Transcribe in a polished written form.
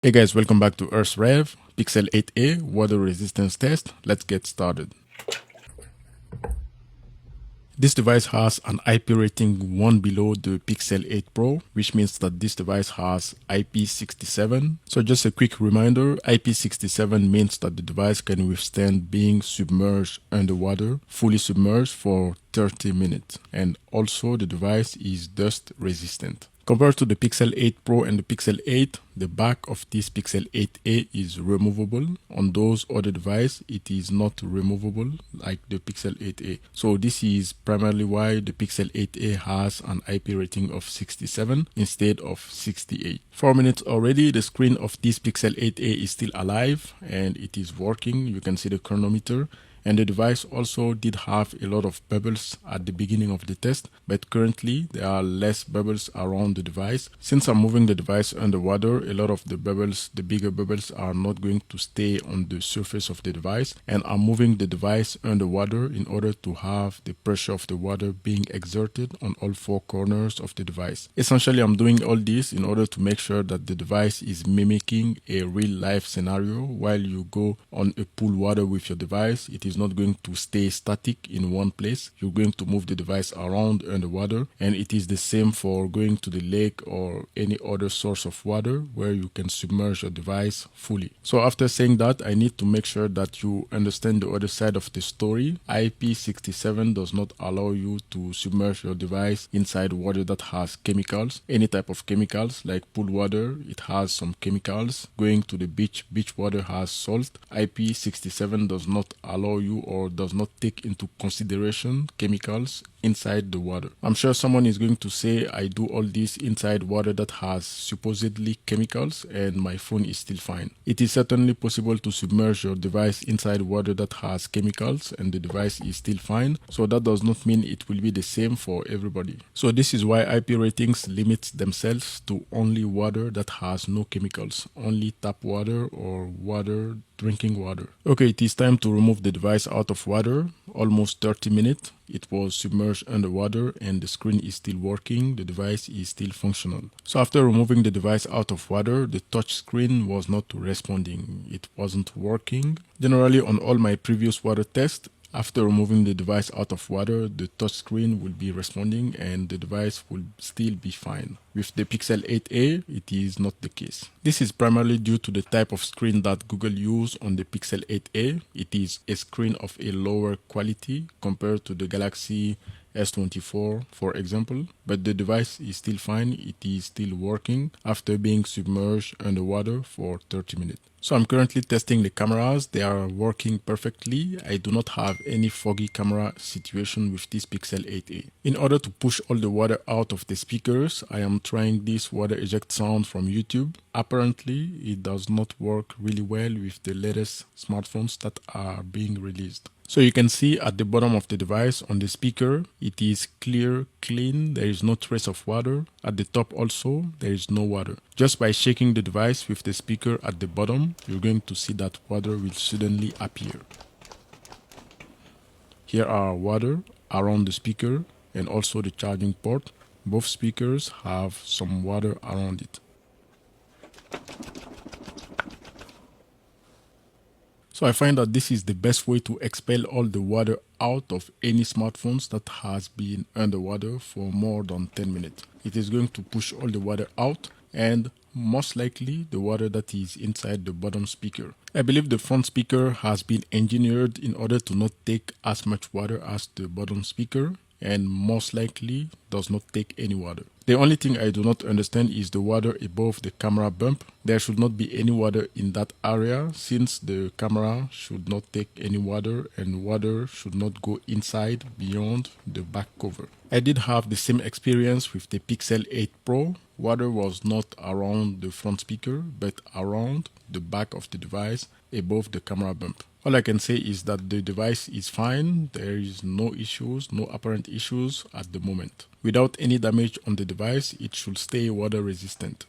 Hey guys, welcome back to Earth Rev, Pixel 8a water resistance test. Let's get started. This device has an IP rating 1 below the Pixel 8 Pro, which means that this device has IP67. So just a quick reminder, IP67 means that the device can withstand being submerged underwater, fully submerged for 30 minutes. And also the device is dust resistant. Compared to the Pixel 8 Pro and the Pixel 8, the back of this Pixel 8a is removable. On those other devices, it is not removable like the Pixel 8a. So this is primarily why the Pixel 8a has an IP rating of 67 instead of 68. 4 minutes already, the screen of this Pixel 8a is still alive and it is working. You can see the chronometer. And the device also did have a lot of bubbles at the beginning of the test, but currently there are less bubbles around the device. Since I'm moving the device underwater, a lot of the bubbles, the bigger bubbles, are not going to stay on the surface of the device. And I'm moving the device underwater in order to have the pressure of the water being exerted on all four corners of the device. Essentially, I'm doing all this in order to make sure that the device is mimicking a real life scenario. While you go on a pool water with your device, it is not going to stay static in one place. You're going to move the device around underwater, and it is the same for going to the lake or any other source of water where you can submerge your device fully. So after saying that, I need to make sure that you understand the other side of the story. IP67 does not allow you to submerge your device inside water that has chemicals. Any type of chemicals like pool water, it has some chemicals. Going to the beach water has salt. IP67 does not allow you or does not take into consideration chemicals inside the water. I'm sure someone is going to say I do all this inside water that has supposedly chemicals and my phone is still fine. It is certainly possible to submerge your device inside water that has chemicals and the device is still fine. So that does not mean it will be the same for everybody. So this is why IP ratings limit themselves to only water that has no chemicals, only tap water or water, drinking water. Okay, it is time to remove the device out of water. Almost 30 minutes. It was submerged underwater and the screen is still working. The device is still functional. So after removing the device out of water, the touch screen was not responding. It wasn't working. Generally, on all my previous water tests, after removing the device out of water, the touch screen will be responding and the device will still be fine. With the Pixel 8a, it is not the case. This is primarily due to the type of screen that Google used on the Pixel 8a. It is a screen of a lower quality compared to the Galaxy S24, for example, but the device is still fine. It is still working after being submerged underwater for 30 minutes. So I'm currently testing the cameras. They are working perfectly. I do not have any foggy camera situation with this Pixel 8a. In order to push all the water out of the speakers, I am trying this water eject sound from YouTube. Apparently, it does not work really well with the latest smartphones that are being released. So you can see at the bottom of the device on the speaker, it is clear, clean, there is no trace of water. At the top also, there is no water. Just by shaking the device with the speaker at the bottom, you're going to see that water will suddenly appear. Here are water around the speaker and also the charging port. Both speakers have some water around it. So I find that this is the best way to expel all the water out of any smartphones that has been underwater for more than 10 minutes. It is going to push all the water out and most likely the water that is inside the bottom speaker. I believe the front speaker has been engineered in order to not take as much water as the bottom speaker and most likely does not take any water. The only thing I do not understand is the water above the camera bump. There should not be any water in that area since the camera should not take any water and water should not go inside beyond the back cover. I did have the same experience with the Pixel 8 Pro. Water was not around the front speaker but around the back of the device above the camera bump. All I can say is that the device is fine. There is no issues, no apparent issues at the moment. Without any damage on the device, it should stay water resistant.